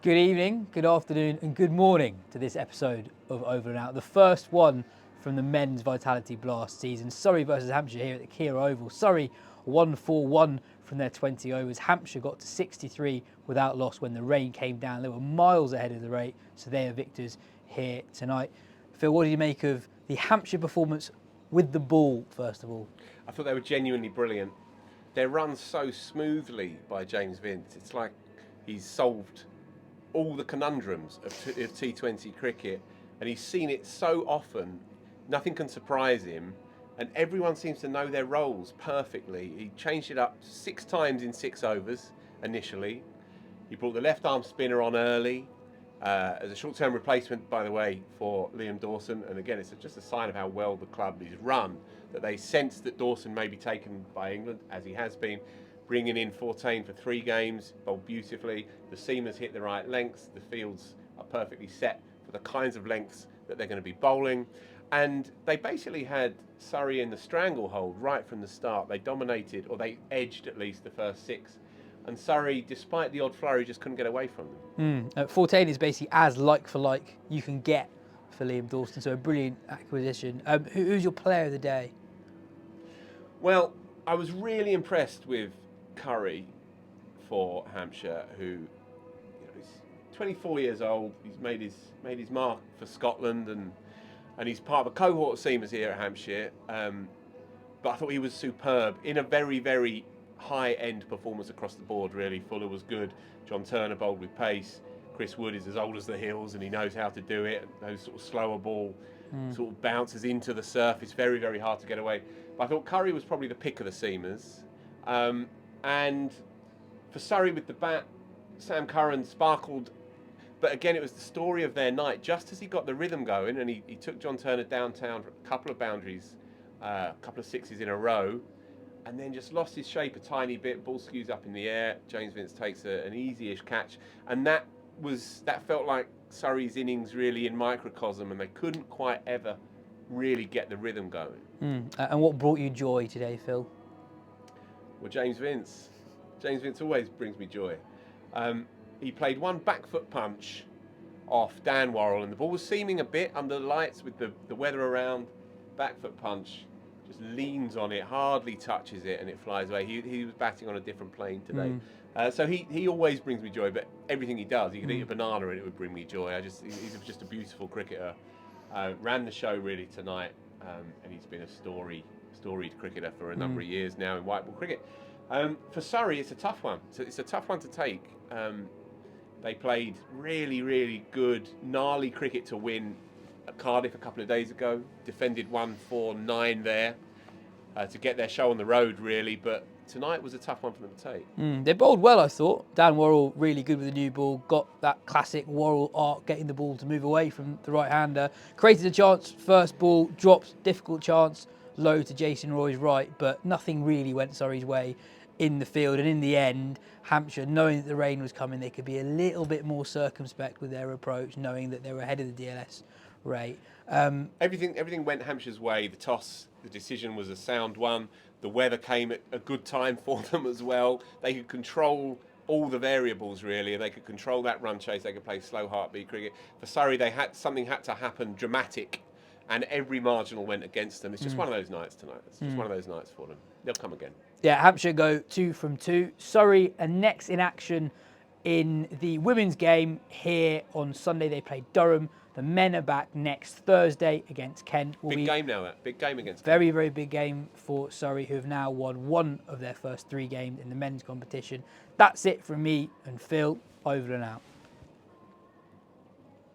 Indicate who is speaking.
Speaker 1: Good evening, good afternoon and good morning to this episode of Over and Out. The first one from the men's Vitality Blast season. Surrey versus Hampshire here at the Kia Oval. Surrey 1-4-1 from their 20 overs. Hampshire got to 63 without loss when the rain came down. They were miles ahead of the rate, so they are victors here tonight. Phil, what do you make of the Hampshire performance with the ball, first of all?
Speaker 2: I thought they were genuinely brilliant. They're run so smoothly by James Vince. It's like he's solved all the conundrums of T20 cricket, and he's seen it so often, nothing can surprise him, and everyone seems to know their roles perfectly. He changed it up 6 times in 6 overs initially. He brought the left-arm spinner on early as a short-term replacement, by the way, for Liam Dawson, and again, it's just a sign of how well the club is run, that they sense that Dawson may be taken by England, as he has been, bringing in 14 for 3 games, bowled beautifully. The seamers hit the right lengths. The fields are perfectly set for the kinds of lengths that they're going to be bowling. And they basically had Surrey in the stranglehold right from the start. They dominated, or they edged at least the first 6. And Surrey, despite the odd flurry, just couldn't get away from them.
Speaker 1: 14 is basically as like for like you can get for Liam Dawson, so a brilliant acquisition. Who's your player of the day?
Speaker 2: Well, I was really impressed with Curry for Hampshire, who is 24 years old. He's made his mark for Scotland, and he's part of a cohort of seamers here at Hampshire. But I thought he was superb in a very, very high-end performance across the board. Really, Fuller was good. John Turner bowled with pace. Chris Wood is as old as the hills, and he knows how to do it. Those sort of slower ball sort of bounces into the surface. Very, very hard to get away. But I thought Curry was probably the pick of the seamers. And for Surrey with the bat, Sam Curran sparkled. But again, it was the story of their night. Just as he got the rhythm going, and he took John Turner downtown for a couple of boundaries, a couple of 6s in a row, and then just lost his shape a tiny bit. Ball skews up in the air. James Vince takes an easy-ish catch. And that felt like Surrey's innings really in microcosm, and they couldn't quite ever really get the rhythm going.
Speaker 1: And what brought you joy today, Phil?
Speaker 2: Well, James Vince always brings me joy. He played one back foot punch off Dan Worrell, and the ball was seaming a bit under the lights with the weather around. Back foot punch, just leans on it, hardly touches it, and it flies away. He was batting on a different plane today. So he always brings me joy, but everything he does, he could eat a banana and it would bring me joy. He's just a beautiful cricketer. Ran the show really tonight, and he's been a storied cricketer for a number of years now in white ball cricket. For Surrey, it's a tough one. It's a tough one to take. They played really, really good, gnarly cricket to win at Cardiff a couple of days ago. Defended 1-4-9 there to get their show on the road, really. But tonight was a tough one for them to take.
Speaker 1: They bowled well, I thought. Dan Worrell really good with the new ball. Got that classic Worrell arc, getting the ball to move away from the right-hander. Created a chance, first ball, dropped, difficult chance, low to Jason Roy's right, but nothing really went Surrey's way in the field. And in the end, Hampshire, knowing that the rain was coming, they could be a little bit more circumspect with their approach, knowing that they were ahead of the DLS rate.
Speaker 2: Everything went Hampshire's way. The toss, the decision was a sound one. The weather came at a good time for them as well. They could control all the variables, really. They could control that run chase. They could play slow heartbeat cricket. For Surrey, something had to happen dramatic, and every marginal went against them. It's just one of those nights tonight. It's just one of those nights for them. They'll come again.
Speaker 1: Yeah, Hampshire go 2 from 2. Surrey are next in action in the women's game here on Sunday. They play Durham. The men are back next Thursday against Kent.
Speaker 2: Big game now, that. Big game against Kent.
Speaker 1: Very, very big game for Surrey, who have now won 1 of their first 3 games in the men's competition. That's it from me and Phil. Over and out.